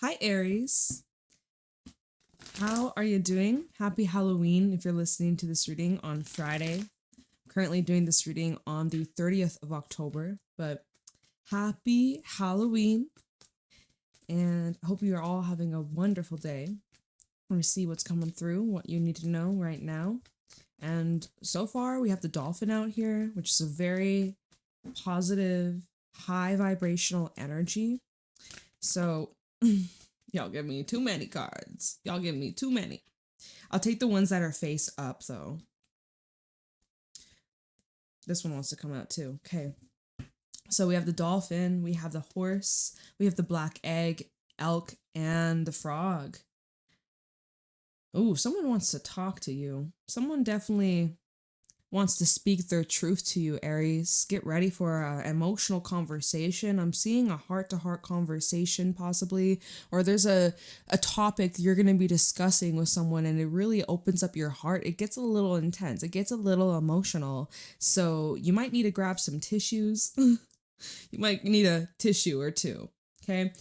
Hi, Aries. How are you doing? Happy Halloween if you're listening to this reading on Friday. I'm currently doing this reading on the 30th of October, but happy Halloween. And I hope you're all having a wonderful day. Let me see what's coming through, what you need to know right now. And so far, we have the dolphin out here, which is a very positive, high vibrational energy. So, y'all give me too many cards. Y'all give me too many. I'll take the ones that are face up, though. This one wants to come out, too. Okay. So we have the dolphin, we have the horse, we have the black egg, elk, and the frog. Ooh, someone wants to talk to you. Someone definitely wants to speak their truth to you, Aries. Get ready for an emotional conversation. I'm seeing a heart-to-heart conversation, possibly, or there's a topic you're going to be discussing with someone, and it really opens up your heart. It gets a little intense. It gets a little emotional. So you might need to grab some tissues. You might need a tissue or two, okay?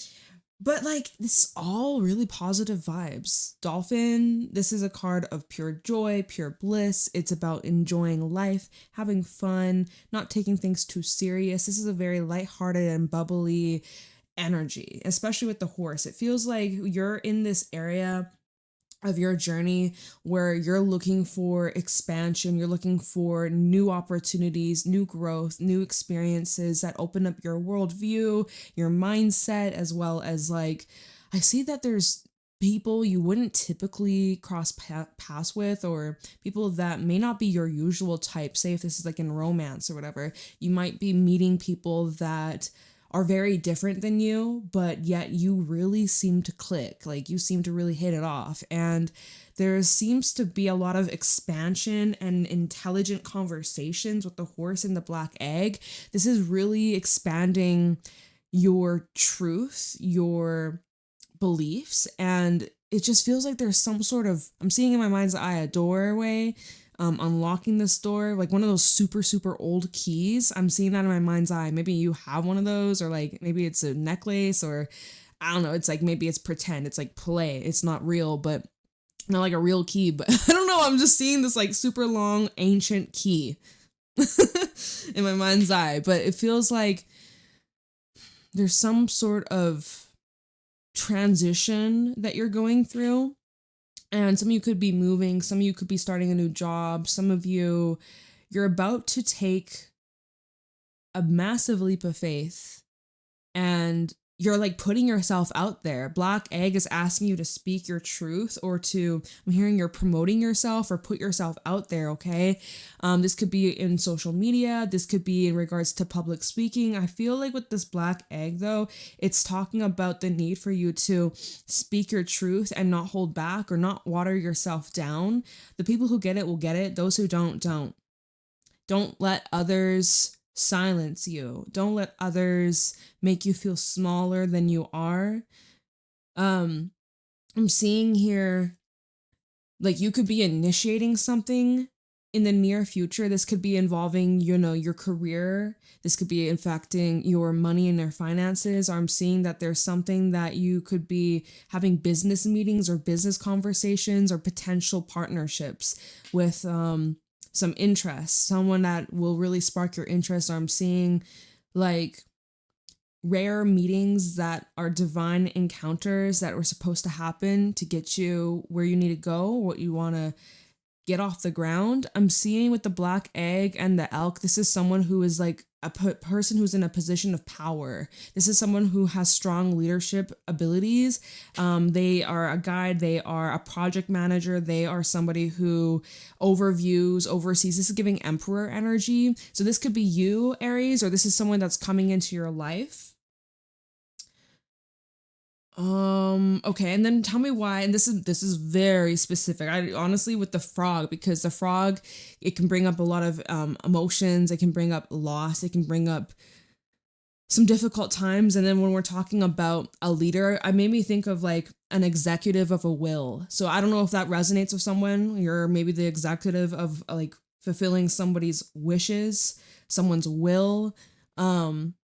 But like, this is all really positive vibes. Dolphin, this is a card of pure joy, pure bliss. It's about enjoying life, having fun, not taking things too serious. This is a very lighthearted and bubbly energy, especially with the horse. It feels like you're in this area of your journey where you're looking for expansion, you're looking for new opportunities, new growth, new experiences that open up your worldview, your mindset, as well as like, I see that there's people you wouldn't typically cross paths with, or people that may not be your usual type. Say if this is like in romance or whatever, you might be meeting people that are very different than you, but yet you really seem to click. Like you seem to really hit it off. And there seems to be a lot of expansion and intelligent conversations with the horse and the black egg. This is really expanding your truth, your beliefs, and it just feels like there's some sort of, I'm seeing in my mind's eye a doorway, unlocking this door, like one of those super old keys. I'm seeing that in my mind's eye. Maybe you have one of those, or like maybe it's a necklace, or I don't know, it's like maybe it's pretend, it's like play, it's not real, but not like a real key, but I don't know, I'm just seeing this like super long ancient key in my mind's eye. But it feels like there's some sort of transition that you're going through. And some of you could be moving, some of you could be starting a new job, some of you, you're about to take a massive leap of faith, and you're like putting yourself out there. Black egg is asking you to speak your truth, or to, I'm hearing you're promoting yourself or put yourself out there, okay? This could be in social media. This could be in regards to public speaking. I feel like with this black egg though, it's talking about the need for you to speak your truth and not hold back or not water yourself down. The people who get it will get it. Those who don't. Don't let others silence you. Don't let others make you feel smaller than you are. I'm seeing here, like you could be initiating something in the near future. This could be involving, your career. This could be affecting your money and your finances. Or I'm seeing that there's something that you could be having business meetings or business conversations or potential partnerships with, some interest, someone that will really spark your interest. Or I'm seeing like rare meetings that are divine encounters that were supposed to happen to get you where you need to go, what you want to get off the ground. I'm seeing with the black egg and the elk, this is someone who is like a person who's in a position of power. This is someone who has strong leadership abilities. They are a guide. They are a project manager. They are somebody who oversees. This is giving emperor energy. So this could be you, Aries, or this is someone that's coming into your life. Okay, and then tell me why. And this is very specific. I honestly, with the frog, because the frog, it can bring up a lot of emotions. It can bring up loss. It can bring up some difficult times. And then when we're talking about a leader, I made me think of like an executive of a will. So I don't know if that resonates with someone. You're maybe the executive of like fulfilling somebody's wishes, someone's will.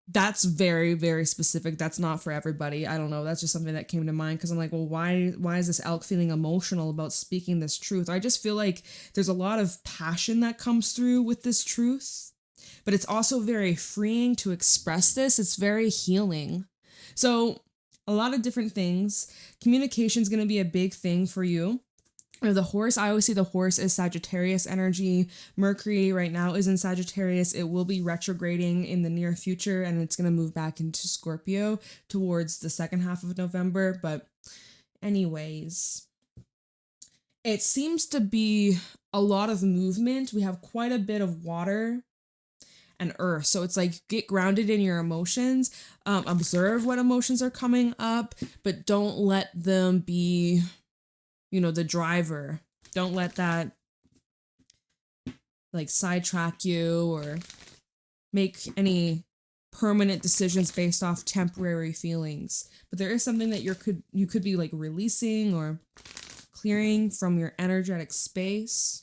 That's very, very specific. That's not for everybody. I don't know. That's just something that came to mind because I'm like, well, why is this elk feeling emotional about speaking this truth? I just feel like there's a lot of passion that comes through with this truth, but it's also very freeing to express this. It's very healing. So a lot of different things. Communication is going to be a big thing for you. The horse, I always see the horse as Sagittarius energy. Mercury right now is in Sagittarius. It will be retrograding in the near future, and it's going to move back into Scorpio towards the second half of November. But anyways, it seems to be a lot of movement. We have quite a bit of water and earth. So it's like, get grounded in your emotions, observe what emotions are coming up, but don't let them be, you know, the driver. Don't let that like sidetrack you or make any permanent decisions based off temporary feelings. But there is something that you could be like releasing or clearing from your energetic space.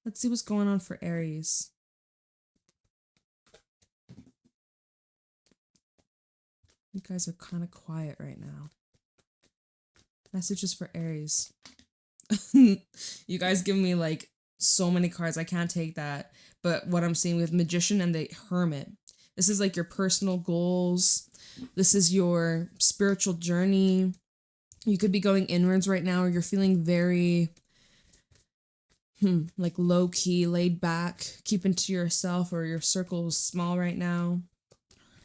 Let's see what's going on for Aries. You guys are kind of quiet right now. Messages for Aries. You guys give me like so many cards. I can't take that. But what I'm seeing with Magician and the Hermit. This is like your personal goals. This is your spiritual journey. You could be going inwards right now, or you're feeling very like low key, laid back, keeping to yourself, or your circle is small right now.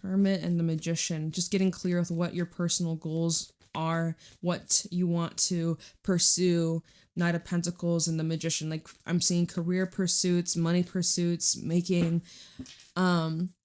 Hermit and the Magician, just getting clear with what your personal goals are, what you want to pursue. Knight of Pentacles and the Magician, like I'm seeing career pursuits, money pursuits, making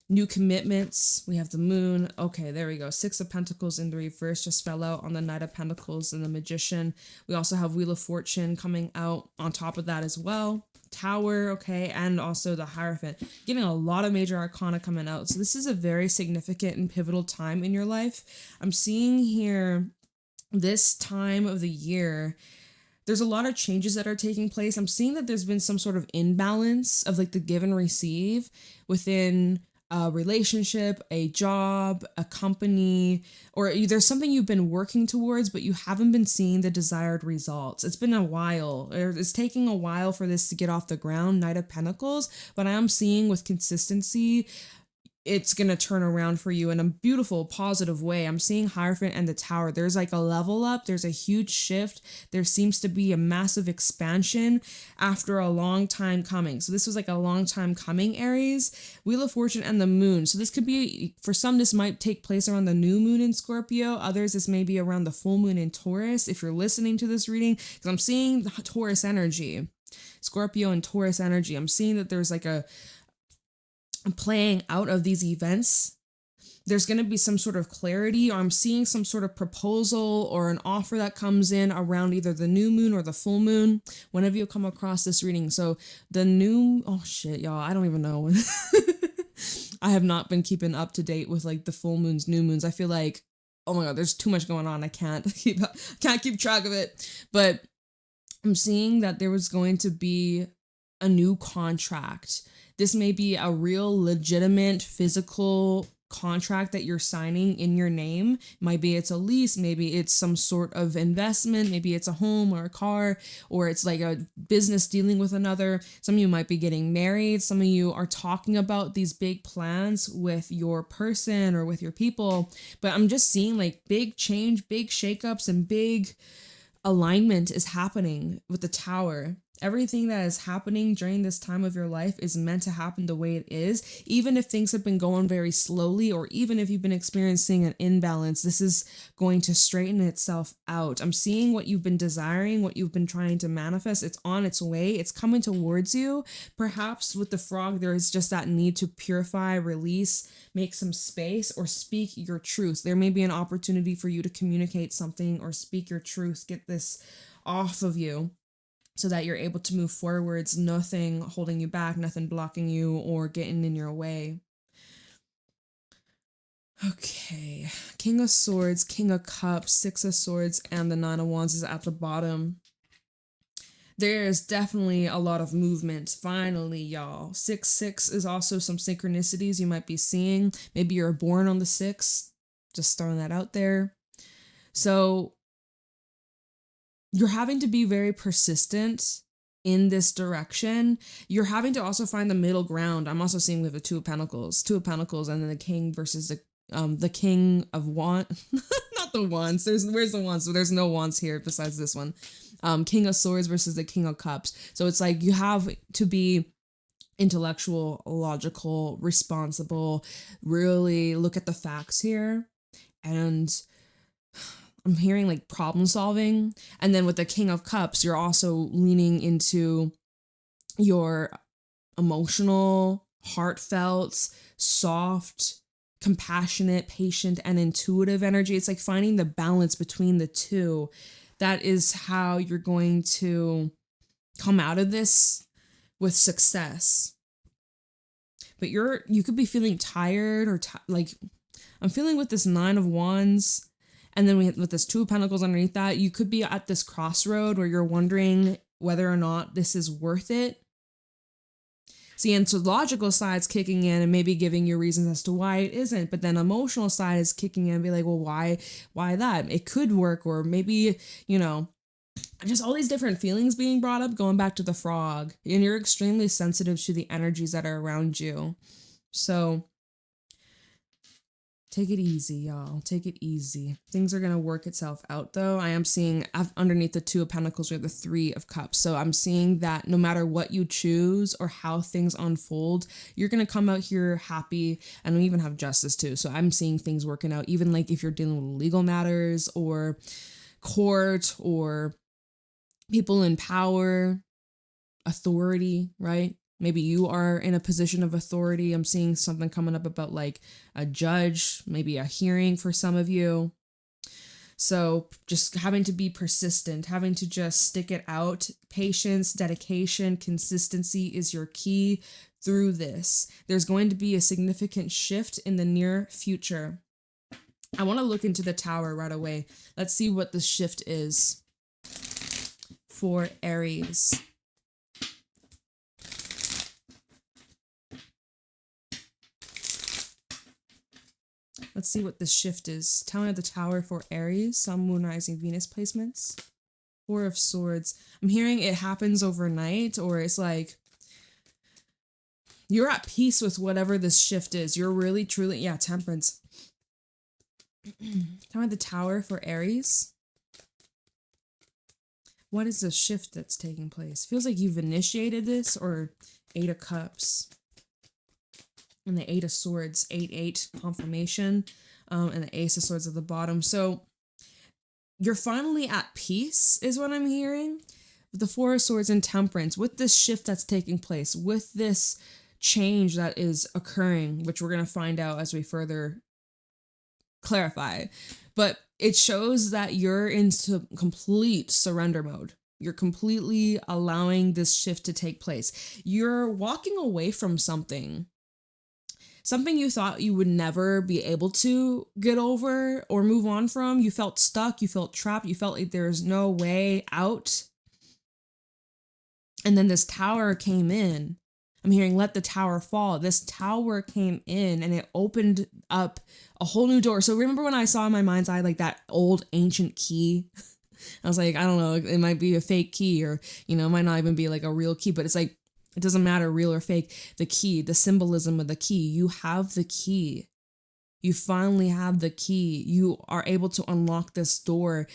new commitments. We have the Moon. Okay, there we go. Six of Pentacles in the reverse just fell out on the Knight of Pentacles and the Magician. We also have Wheel of Fortune coming out on top of that as well. Tower, okay, and also the Hierophant. Getting a lot of major arcana coming out. So this is a very significant and pivotal time in your life. I'm seeing here this time of the year, there's a lot of changes that are taking place. I'm seeing that there's been some sort of imbalance of like the give and receive within a relationship, a job, a company, or there's something you've been working towards, but you haven't been seeing the desired results. It's been a while. It's taking a while for this to get off the ground, Knight of Pentacles, but I am seeing with consistency, it's going to turn around for you in a beautiful, positive way. I'm seeing Hierophant and the Tower. There's like a level up. There's a huge shift. There seems to be a massive expansion after a long time coming. So this was like a long time coming, Aries. Wheel of Fortune and the Moon. So this could be, for some, this might take place around the new moon in Scorpio. Others, this may be around the full moon in Taurus. If you're listening to this reading, because I'm seeing the Taurus energy, Scorpio and Taurus energy. I'm seeing that there's like a playing out of these events. There's going to be some sort of clarity, or I'm seeing some sort of proposal or an offer that comes in around either the new moon or the full moon whenever you come across this reading. So the new, oh shit, y'all, I don't even know. I have not been keeping up to date with like the full moons, new moons. I feel like, oh my God, there's too much going on. I can't keep track of it. But I'm seeing that there was going to be a new contract. This may be a real legitimate physical contract that you're signing in your name. Maybe it's a lease, maybe it's some sort of investment, maybe it's a home or a car, or it's like a business dealing with another. Some of you might be getting married. Some of you are talking about these big plans with your person or with your people. But I'm just seeing like big change, big shakeups, and big alignment is happening with the Tower. Everything that is happening during this time of your life is meant to happen the way it is. Even if things have been going very slowly, or even if you've been experiencing an imbalance, this is going to straighten itself out. I'm seeing what you've been desiring, what you've been trying to manifest. It's on its way. It's coming towards you. Perhaps with the frog, there is just that need to purify, release, make some space, or speak your truth. There may be an opportunity for you to communicate something or speak your truth. Get this off of you, so that you're able to move forwards, nothing holding you back, nothing blocking you or getting in your way. Okay, King of Swords, King of Cups, Six of Swords, and the Nine of Wands is at the bottom. There's definitely a lot of movement. Finally, y'all. 6/6 is also some synchronicities you might be seeing. Maybe you're born on the 6th. Just throwing that out there. So you're having to be very persistent in this direction. You're having to also find the middle ground. I'm also seeing with the Two of Pentacles, and then the King versus the King of Wands. Not the Wands. Where's the Wands? So there's no Wands here besides this one. King of Swords versus the King of Cups. So it's like you have to be intellectual, logical, responsible, really look at the facts here. And I'm hearing like problem solving. And then with the King of Cups, you're also leaning into your emotional, heartfelt, soft, compassionate, patient, and intuitive energy. It's like finding the balance between the two. That is how you're going to come out of this with success. But you could be feeling tired or like I'm feeling with this 9 of Wands. And then with this 2 of Pentacles underneath that, you could be at this crossroad where you're wondering whether or not this is worth it. See, and so logical side's kicking in and maybe giving you reasons as to why it isn't. But then emotional side is kicking in and be like, well, why that? It could work. Or maybe, just all these different feelings being brought up, going back to the frog. And you're extremely sensitive to the energies that are around you. So take it easy, y'all. Take it easy. Things are going to work itself out, though. I am seeing underneath the 2 of Pentacles, we have the 3 of Cups. So I'm seeing that no matter what you choose or how things unfold, you're going to come out here happy. And we even have Justice, too. So I'm seeing things working out, even like if you're dealing with legal matters or court or people in power, authority, right? Maybe you are in a position of authority. I'm seeing something coming up about like a judge, maybe a hearing for some of you. So just having to be persistent, having to just stick it out. Patience, dedication, consistency is your key through this. There's going to be a significant shift in the near future. I want to look into the Tower right away. Let's see what the shift is for Aries. Let's see what this shift is. Tower of the Tower for Aries. Sun, Moon, Rising, Venus placements. 4 of Swords. I'm hearing it happens overnight, or it's like you're at peace with whatever this shift is. You're really, truly, yeah, Temperance. Tower of the Tower for Aries. What is the shift that's taking place? Feels like you've initiated this, or 8 of Cups. And the 8 of Swords, 8-8 confirmation, and the Ace of Swords at the bottom. So you're finally at peace, is what I'm hearing. With the 4 of Swords and Temperance, with this shift that's taking place, with this change that is occurring, which we're going to find out as we further clarify. But it shows that you're into complete surrender mode. You're completely allowing this shift to take place. You're walking away from something you thought you would never be able to get over or move on from. You felt stuck, you felt trapped, you felt like there's no way out. And then this Tower came in. I'm hearing let the Tower fall. This Tower came in and it opened up a whole new door. So remember when I saw in my mind's eye like that old ancient key? I was like, I don't know, it might be a fake key, or, it might not even be like a real key, but it's like, it doesn't matter, real or fake. The key, the symbolism of the key. You have the key. You finally have the key. You are able to unlock this door.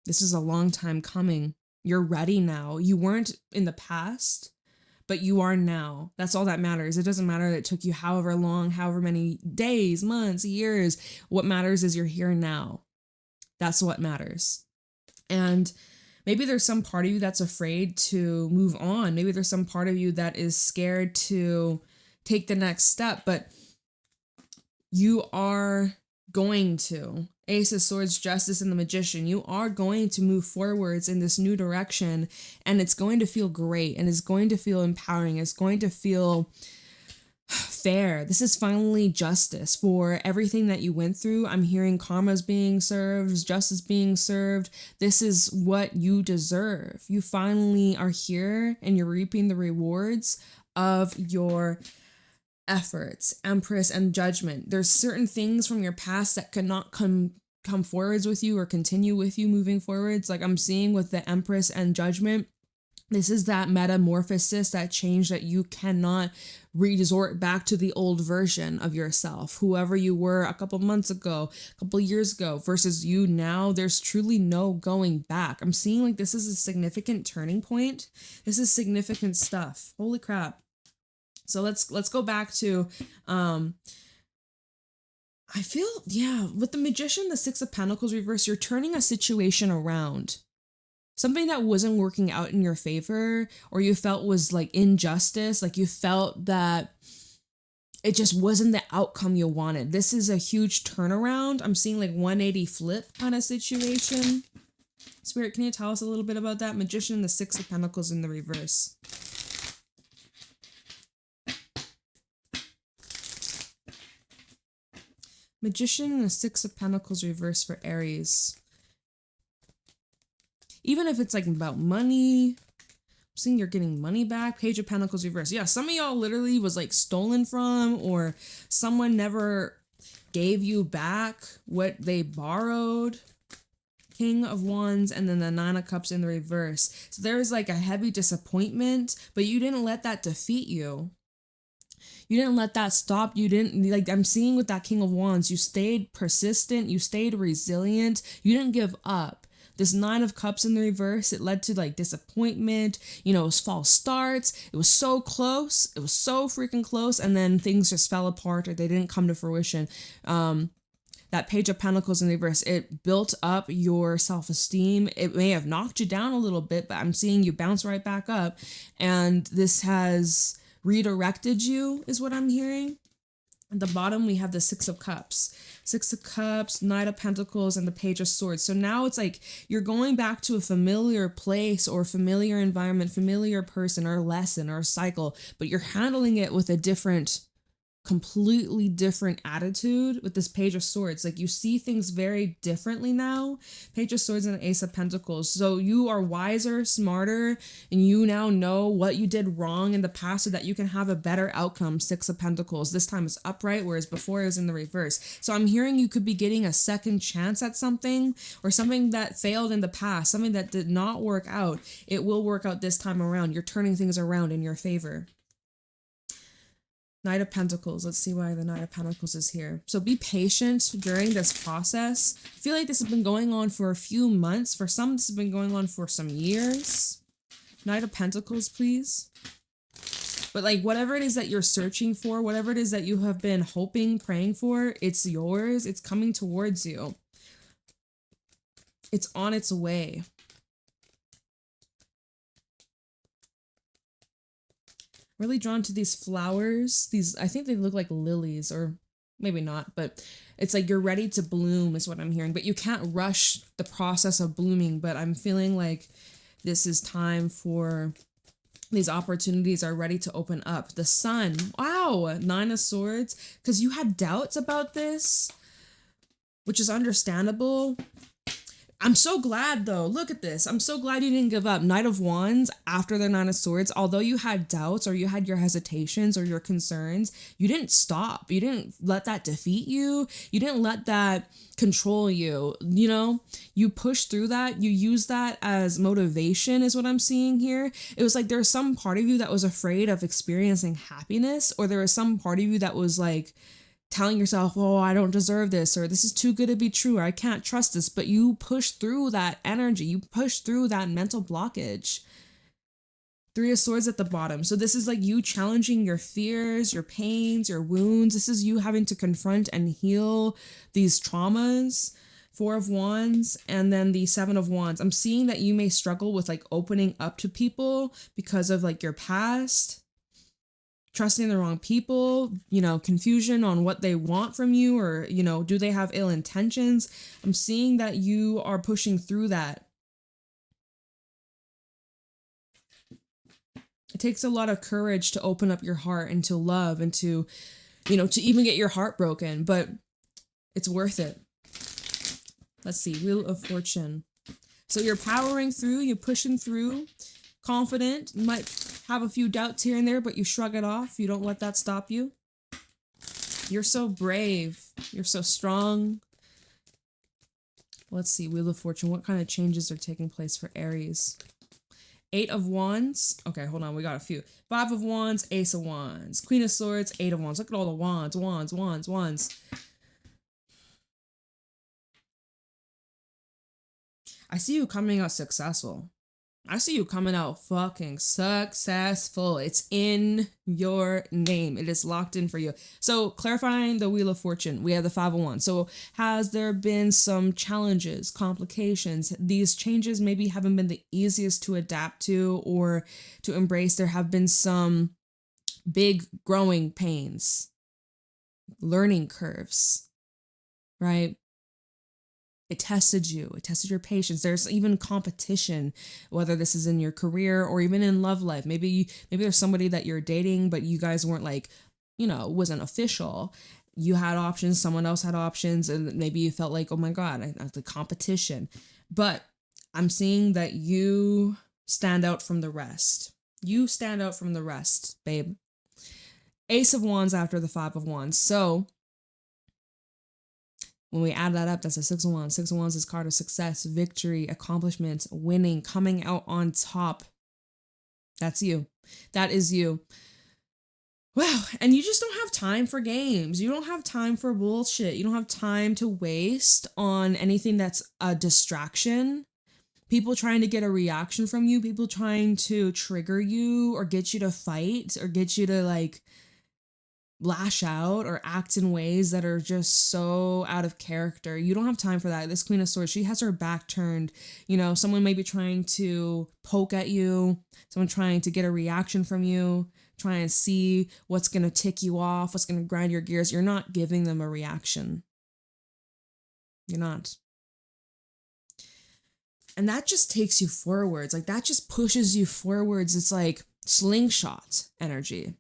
This is a long time coming. You're ready now. You weren't in the past, but you are now. That's all that matters. It doesn't matter that it took you however long, however many days, months, years. What matters is you're here now. That's what matters. And maybe there's some part of you that's afraid to move on. Maybe there's some part of you that is scared to take the next step, but you are going to. Ace of Swords, Justice, and the Magician. You are going to move forwards in this new direction, and it's going to feel great, and it's going to feel empowering. It's going to feel fair. This is finally justice for everything that you went through. I'm hearing karma's being served, justice being served. This is what you deserve. You finally are here and you're reaping the rewards of your efforts. Empress and Judgment. There's certain things from your past that cannot come forwards with you or continue with you moving forwards. Like I'm seeing with the Empress and Judgment, this is that metamorphosis, that change that you cannot resort back to the old version of yourself, whoever you were a couple months ago, a couple years ago versus you now. There's truly no going back. I'm seeing like this is a significant turning point. This is significant stuff. Holy crap. So let's go back to I feel, yeah, with the Magician, the Six of Pentacles reverse, you're turning a situation around. Something that wasn't working out in your favor, or you felt was like injustice, like you felt that it just wasn't the outcome you wanted. This is a huge turnaround. I'm seeing like 180 flip kind of situation. Spirit, can you tell us a little bit about that? Magician, the Six of Pentacles in the reverse. Magician and the Six of Pentacles reverse for Aries. Even if it's like about money, I'm seeing you're getting money back. Page of Pentacles reverse. Yeah, some of y'all literally was like stolen from, or someone never gave you back what they borrowed. King of Wands and then the Nine of Cups in the reverse. So there's like a heavy disappointment, but you didn't let that defeat you. You didn't let that stop. You didn't, like I'm seeing with that King of Wands, you stayed persistent, you stayed resilient, you didn't give up. This Nine of Cups in the reverse, it led to like disappointment, you know, it was false starts. It was so close. It was so freaking close. And then things just fell apart or they didn't come to fruition. That Page of Pentacles in the reverse, it built up your self-esteem. It may have knocked you down a little bit, but I'm seeing you bounce right back up. And this has redirected you is what I'm hearing. At the bottom, we have the Six of Cups. Six of Cups, Knight of Pentacles, and the Page of Swords. So now it's like you're going back to a familiar place or familiar environment, familiar person or lesson or cycle, but you're handling it with a different, completely different attitude with this Page of Swords. Like you see things very differently now. Page of Swords and the Ace of Pentacles. So you are wiser, smarter, and you now know what you did wrong in the past so that you can have a better outcome. Six of Pentacles. This time it's upright, whereas before it was in the reverse. So I'm hearing you could be getting a second chance at something, or something that failed in the past, something that did not work out. It will work out this time around. You're turning things around in your favor. Knight of Pentacles. Let's see why the Knight of Pentacles is here. So be patient during this process. I feel like this has been going on for a few months. For some, this has been going on for some years. Knight of Pentacles, please. But like whatever it is that you're searching for, whatever it is that you have been hoping, praying for, it's yours. It's coming towards you. It's on its way. Really drawn to these flowers. These, I think they look like lilies, or maybe not, but it's like you're ready to bloom is what I'm hearing. But you can't rush the process of blooming, but I'm feeling like this is time for these opportunities are ready to open up. The Sun. Wow. Nine of Swords. Because you had doubts about this, which is understandable. I'm so glad though. Look at this. I'm so glad you didn't give up. Knight of Wands after the Nine of Swords. Although you had doubts or you had your hesitations or your concerns, you didn't stop. You didn't let that defeat you. You didn't let that control you. You know, you pushed through that. You used that as motivation is what I'm seeing here. It was like there's some part of you that was afraid of experiencing happiness, or there was some part of you that was like telling yourself, oh, I don't deserve this, or this is too good to be true, or I can't trust this. But you push through that energy. You push through that mental blockage. Three of Swords at the bottom. So this is like you challenging your fears, your pains, your wounds. This is you having to confront and heal these traumas. Four of Wands and then the Seven of Wands. I'm seeing that you may struggle with like opening up to people because of like your past. Trusting the wrong people, you know, confusion on what they want from you, or, you know, do they have ill intentions? I'm seeing that you are pushing through that. It takes a lot of courage to open up your heart and to love and to, you know, to even get your heart broken, but it's worth it. Let's see, Wheel of Fortune. So you're powering through, you're pushing through, confident. You might have a few doubts here and there, but you shrug it off. You don't let that stop you. You're so brave. You're so strong. Let's see, Wheel of Fortune. What kind of changes are taking place for Aries? 8 of Wands. Okay, hold on. We got a few. 5 of Wands, Ace of Wands, Queen of Swords, 8 of Wands. Look at all the wands, wands, wands, wands. I see you coming out successful. I see you coming out fucking successful. It's in your name. It is locked in for you. So clarifying the Wheel of Fortune, we have the 5 of Wands. So has there been some challenges, complications? These changes maybe haven't been the easiest to adapt to or to embrace. There have been some big growing pains, learning curves, right? It tested you. It tested your patience. There's even competition, whether this is in your career or even in love life. Maybe there's somebody that you're dating, but you guys weren't like, you know, wasn't official. You had options. Someone else had options. And maybe you felt like, oh my God, I have the competition. But I'm seeing that you stand out from the rest. You stand out from the rest, babe. Ace of Wands after the 5 of Wands. So when we add that up, that's a 6 of Wands. 6 of Wands is card of success, victory, accomplishments, winning, coming out on top. That's you. That is you. Wow. And you just don't have time for games. You don't have time for bullshit. You don't have time to waste on anything that's a distraction. People trying to get a reaction from you. People trying to trigger you or get you to fight or get you to like lash out or act in ways that are just so out of character. You don't have time for that. This Queen of Swords, she has her back turned. You know, someone may be trying to poke at you, someone trying to get a reaction from you, trying to see what's going to tick you off, what's going to grind your gears. You're not giving them a reaction. You're not. And that just takes you forwards. Like that just pushes you forwards. It's like slingshot energy.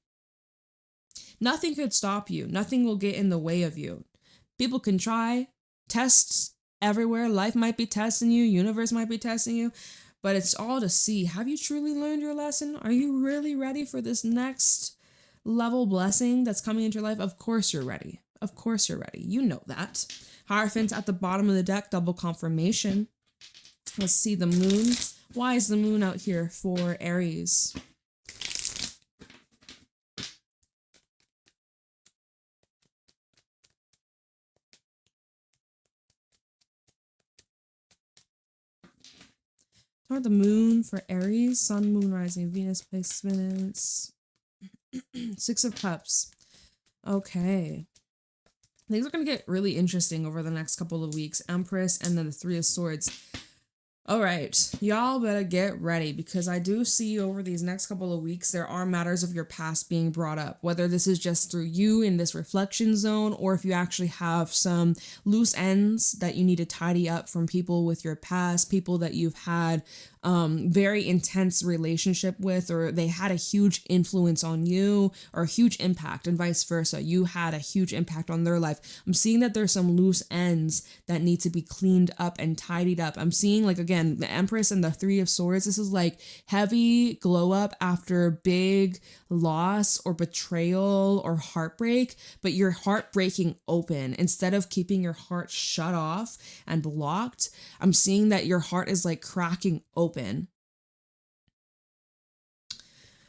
Nothing could stop you. Nothing will get in the way of you. People can try, tests everywhere. Life might be testing you. Universe might be testing you. But it's all to see. Have you truly learned your lesson? Are you really ready for this next level blessing that's coming into your life? Of course you're ready. Of course you're ready. You know that. Hierophant at the bottom of the deck, double confirmation. Let's see the moon. Why is the moon out here for Aries? Or the moon for Aries, sun, moon, rising, Venus placements. 6 of Cups. Okay. Things are going to get really interesting over the next couple of weeks. Empress and then the 3 of Swords. All right, y'all better get ready because I do see over these next couple of weeks, there are matters of your past being brought up, whether this is just through you in this reflection zone, or if you actually have some loose ends that you need to tidy up from people with your past, people that you've had very intense relationship with, or they had a huge influence on you or a huge impact, and vice versa. You had a huge impact on their life. I'm seeing that there's some loose ends that need to be cleaned up and tidied up. I'm seeing, like, again, the Empress and the 3 of Swords. This is like heavy glow up after big loss or betrayal or heartbreak, but your heart breaking open instead of keeping your heart shut off and blocked. I'm seeing that your heart is like cracking open.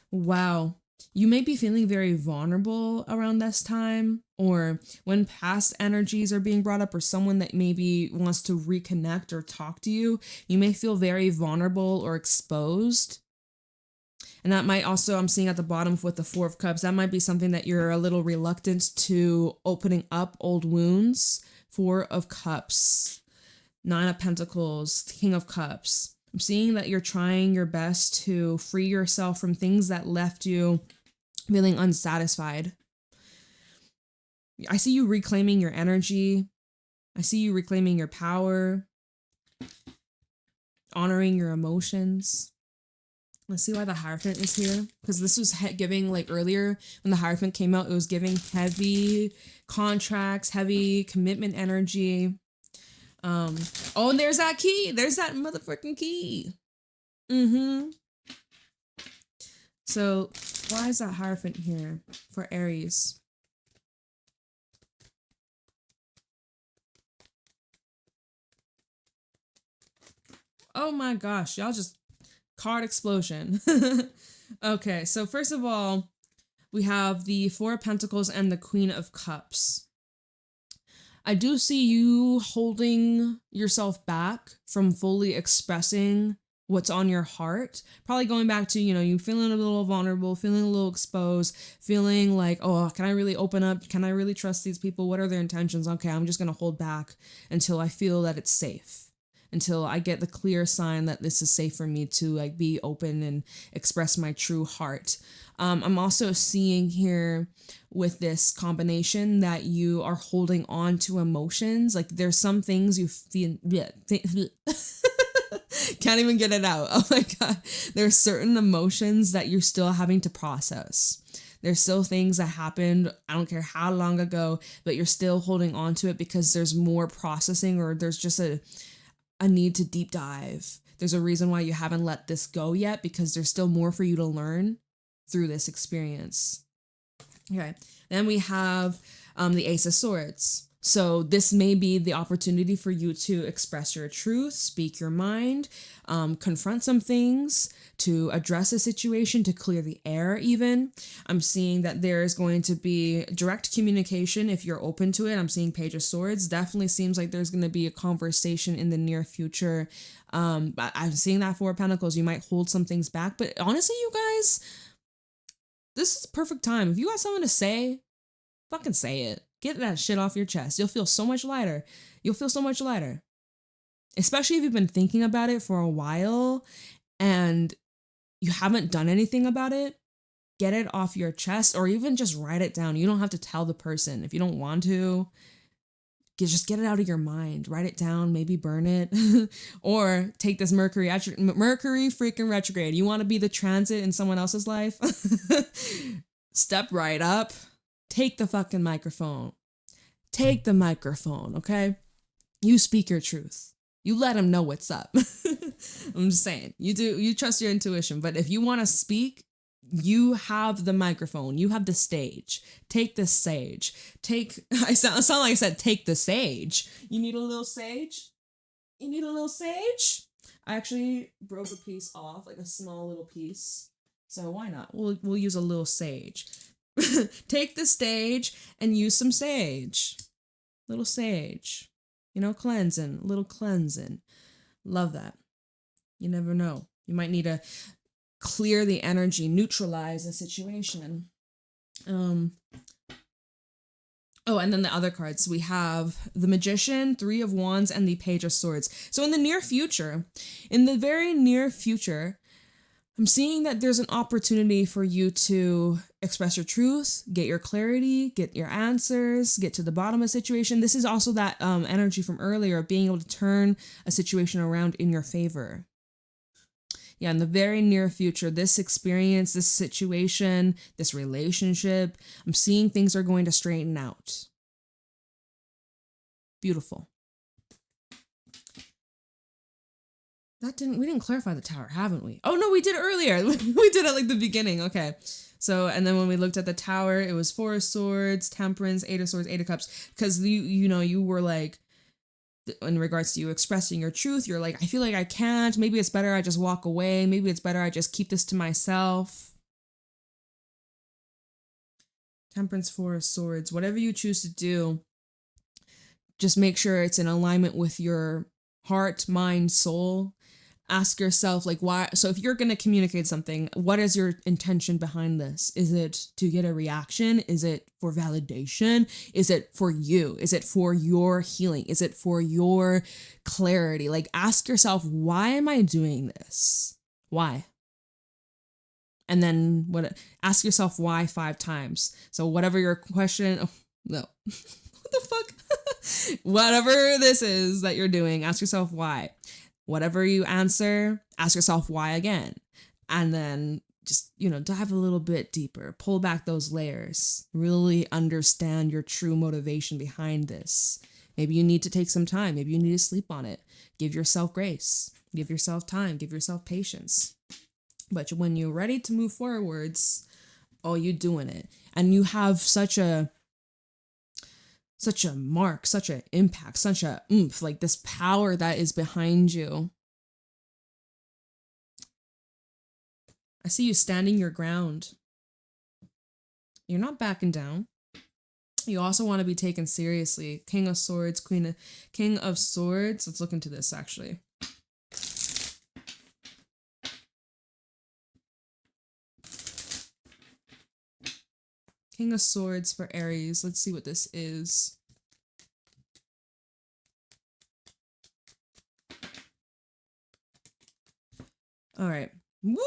Wow. You may be feeling very vulnerable around this time, or when past energies are being brought up, or someone that maybe wants to reconnect or talk to you, you may feel very vulnerable or exposed. And that might also, I'm seeing at the bottom with the 4 of Cups, that might be something that you're a little reluctant to opening up old wounds. 4 of Cups, 9 of Pentacles, King of Cups. I'm seeing that you're trying your best to free yourself from things that left you feeling unsatisfied. I see you reclaiming your energy. I see you reclaiming your power, honoring your emotions. Let's see why the Hierophant is here. Because this was giving, like earlier when the Hierophant came out, it was giving heavy contracts, heavy commitment energy. Oh, and there's that key. There's that motherfucking key. So why is that Hierophant here for Aries? Oh my gosh, y'all just card explosion. Okay, so first of all, we have the Four of Pentacles and the Queen of Cups. I do see you holding yourself back from fully expressing what's on your heart. Probably going back to, you know, you feeling a little vulnerable, feeling a little exposed, feeling like, oh, can I really open up? Can I really trust these people? What are their intentions? Okay, I'm just going to hold back until I feel that it's safe. Until I get the clear sign that this is safe for me to like be open and express my true heart. I'm also seeing here with this combination that you are holding on to emotions. Like there's some things you feel, can't even get it out. Oh my God. There's certain emotions that you're still having to process. There's still things that happened, I don't care how long ago, but you're still holding on to it because there's more processing, or there's just a need to deep dive. There's a reason why you haven't let this go yet, because there's still more for you to learn through this experience. Okay, then we have the Ace of Swords. So this may be the opportunity for you to express your truth, speak your mind, confront some things, to address a situation, to clear the air even. I'm seeing that there's going to be direct communication if you're open to it. I'm seeing Page of Swords. Definitely seems like there's going to be a conversation in the near future. But I'm seeing that Four of Pentacles. You might hold some things back. But honestly, you guys, this is the perfect time. If you got something to say, fucking say it. Get that shit off your chest. You'll feel so much lighter. You'll feel so much lighter. Especially if you've been thinking about it for a while and you haven't done anything about it. Get it off your chest, or even just write it down. You don't have to tell the person if you don't want to. Just get it out of your mind. Write it down, maybe burn it. Or take this Mercury freaking retrograde. You want to be the transit in someone else's life? Step right up. Take the fucking microphone. Take the microphone, okay? You speak your truth. You let them know what's up. I'm just saying. You trust your intuition. But if you want to speak, you have the microphone. You have the stage. Take the sage. I sound like I said, take the sage. You need a little sage? You need a little sage? I actually broke a piece off, like a small little piece. So why not? We'll use a little sage. Take the stage and use some sage. Little sage. You know, cleansing. Little cleansing. Love that. You never know. You might need to clear the energy, neutralize the situation. Oh, and then the other cards. We have the Magician, Three of Wands, and the Page of Swords. So in the very near future, I'm seeing that there's an opportunity for you to express your truth, get your clarity, get your answers, get to the bottom of a situation. This is also that energy from earlier of being able to turn a situation around in your favor. Yeah, in the very near future, this experience, this situation, this relationship, I'm seeing things are going to straighten out. Beautiful. We didn't clarify the Tower, haven't we? Oh no, we did earlier. We did it like the beginning. Okay. So, and then when we looked at the Tower, it was Four of Swords, Temperance, Eight of Swords, Eight of Cups. Because you were like, in regards to you expressing your truth, you're like, I feel like I can't. Maybe it's better I just walk away. Maybe it's better I just keep this to myself. Temperance, Four of Swords, whatever you choose to do, just make sure it's in alignment with your heart, mind, soul. Ask yourself, like, why? So if you're going to communicate something, what is your intention behind this? Is it to get a reaction? Is it for validation? Is it for you? Is it for your healing? Is it for your clarity? Like, ask yourself, why am I doing this? Why? And then ask yourself why 5 times. So whatever your question, no, what the fuck? Whatever this is that you're doing, ask yourself why. Whatever you answer, ask yourself why again. and then just, dive a little bit deeper, pull back those layers, really understand your true motivation behind this. Maybe you need to take some time. Maybe you need to sleep on it. Give yourself grace, give yourself time, give yourself patience. But when you're ready to move forwards, oh, you're doing it. And you have such a mark, such an impact, such a oomph, like this power that is behind you. I see you standing your ground. You're not backing down. You also want to be taken seriously. King of Swords, King of Swords. Let's look into this, actually. King of Swords for Aries. Let's see what this is. All right. Woo!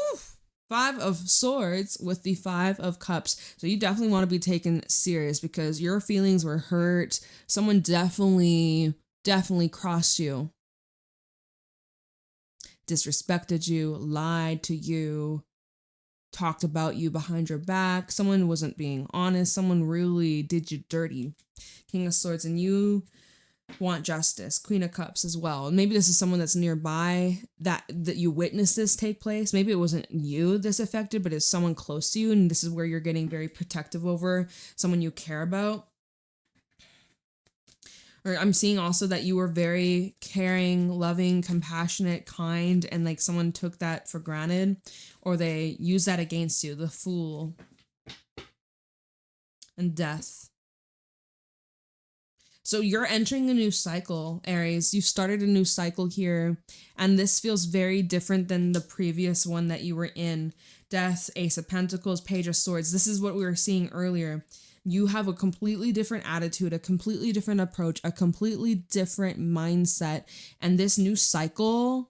5 of Swords with the 5 of Cups. So you definitely want to be taken serious because your feelings were hurt. Someone definitely crossed you. Disrespected you, lied to you, talked about you behind your back. Someone wasn't being honest. Someone really did you dirty. King of Swords, and you want justice. Queen of Cups as well. And maybe this is someone that's nearby that you witnessed this take place. Maybe it wasn't you this affected, but it's someone close to you, and this is where you're getting very protective over someone you care about. Or I'm seeing also that you were very caring, loving, compassionate, kind, and like someone took that for granted, or they use that against you. The Fool and Death. So you're entering a new cycle, Aries. You've started a new cycle here, and this feels very different than the previous one that you were in. Death, Ace of Pentacles, Page of Swords. This is what we were seeing earlier. You have a completely different attitude, a completely different approach, a completely different mindset, and this new cycle,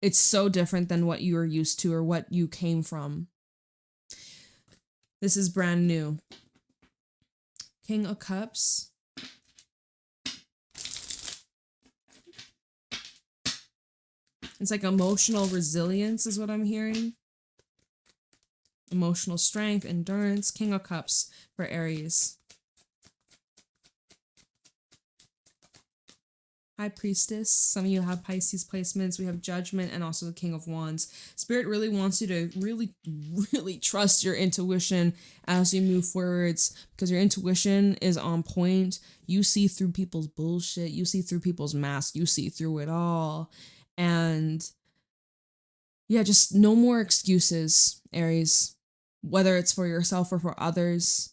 it's so different than what you were used to or what you came from. This is brand new. King of Cups. It's like emotional resilience is what I'm hearing. Emotional strength, endurance. King of Cups for Aries. High Priestess. Some of you have Pisces placements. We have Judgment and also the King of Wands. Spirit really wants you to really trust your intuition as you move forwards, because your intuition is on point. You see through people's bullshit. You see through people's masks. You see through it all. And yeah, just no more excuses, Aries, whether it's for yourself or for others.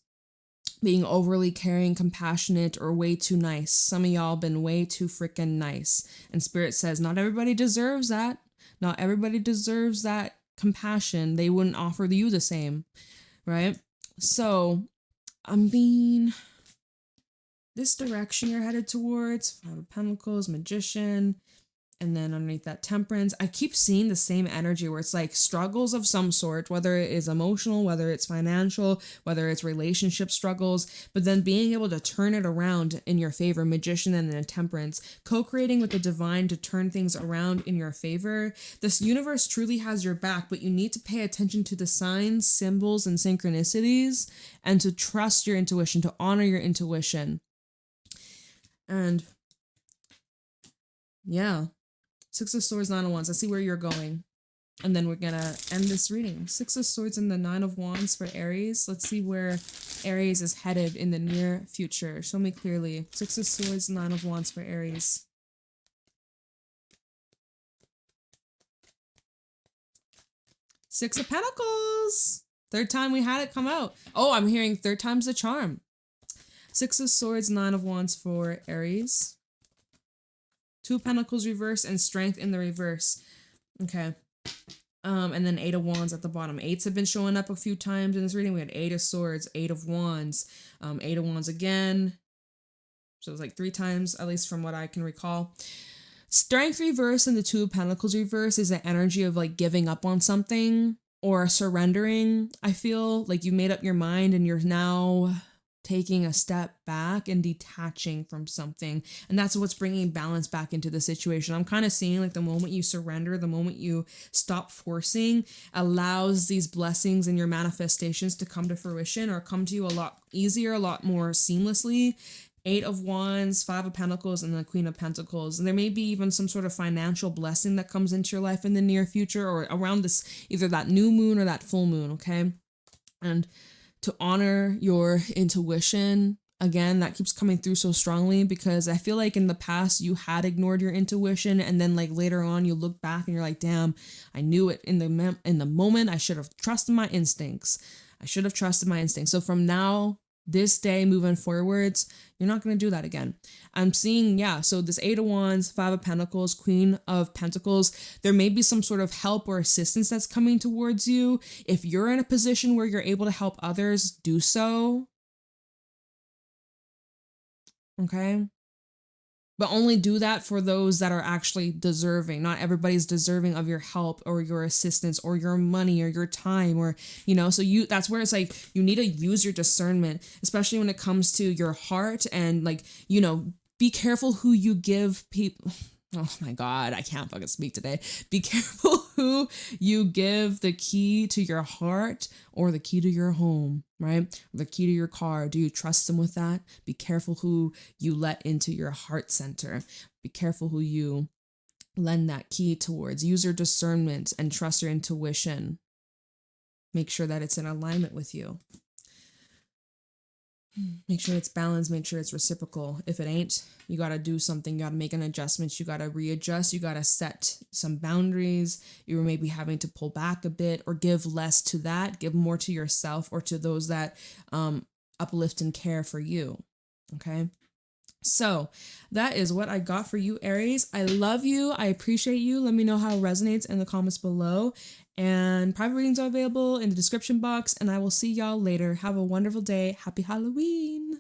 Being overly caring, compassionate, or way too nice. Some of y'all been way too freaking nice. And Spirit says, not everybody deserves that. Not everybody deserves that compassion. They wouldn't offer you the same, right? So, this direction you're headed towards, 5 of Pentacles, Magician, and then underneath that Temperance, I keep seeing the same energy where it's like struggles of some sort, whether it is emotional, whether it's financial, whether it's relationship struggles, but then being able to turn it around in your favor. Magician and then Temperance, co-creating with the divine to turn things around in your favor. This universe truly has your back, but you need to pay attention to the signs, symbols, and synchronicities, and to trust your intuition, to honor your intuition. And yeah. 6 of Swords, 9 of Wands. I see where you're going. And then we're going to end this reading. 6 of Swords and the 9 of Wands for Aries. Let's see where Aries is headed in the near future. Show me clearly. 6 of Swords, 9 of Wands for Aries. Six of Pentacles. Third time we had it come out. Oh, I'm hearing third time's the charm. 6 of Swords, 9 of Wands for Aries. 2 of Pentacles reverse and Strength in the reverse. Okay. And then 8 of Wands at the bottom. 8s have been showing up a few times in this reading. We had 8 of Swords, 8 of Wands, 8 of Wands again. So it was like 3 times, at least from what I can recall. Strength reverse and the 2 of Pentacles reverse is the energy of like giving up on something or surrendering. I feel like you made up your mind and you're now taking a step back and detaching from something. And that's what's bringing balance back into the situation. I'm kind of seeing like the moment you surrender, the moment you stop forcing, allows these blessings and your manifestations to come to fruition or come to you a lot easier, a lot more seamlessly. 8 of Wands, 5 of Pentacles, and the Queen of Pentacles. And there may be even some sort of financial blessing that comes into your life in the near future or around this, either that new moon or that full moon, okay? And to honor your intuition, again, that keeps coming through so strongly because I feel like in the past you had ignored your intuition and then like later on you look back and you're like, damn, I knew it in the moment. I should have trusted my instincts. So from now, this day moving forwards, you're not going to do that again. I'm seeing, so this 8 of Wands, 5 of Pentacles, Queen of Pentacles, there may be some sort of help or assistance that's coming towards you. If you're in a position where you're able to help others, do so. Okay? But only do that for those that are actually deserving. Not everybody's deserving of your help or your assistance or your money or your time or, so that's where it's like, you need to use your discernment, especially when it comes to your heart and like, be careful who you give people. Oh my God, I can't fucking speak today. Be careful who you give the key to your heart or the key to your home, right? Or the key to your car. Do you trust them with that? Be careful who you let into your heart center. Be careful who you lend that key towards. Use your discernment and trust your intuition. Make sure that it's in alignment with you. Make sure it's balanced, make sure it's reciprocal. If it ain't, you got to do something. You got to make an adjustment. You got to readjust. You got to set some boundaries. You may be having to pull back a bit or give less to that, give more to yourself or to those that uplift and care for you. Okay. So that is what I got for you, Aries. I love you. I appreciate you. Let me know how it resonates in the comments below. And private readings are available in the description box. And I will see y'all later. Have a wonderful day. Happy Halloween.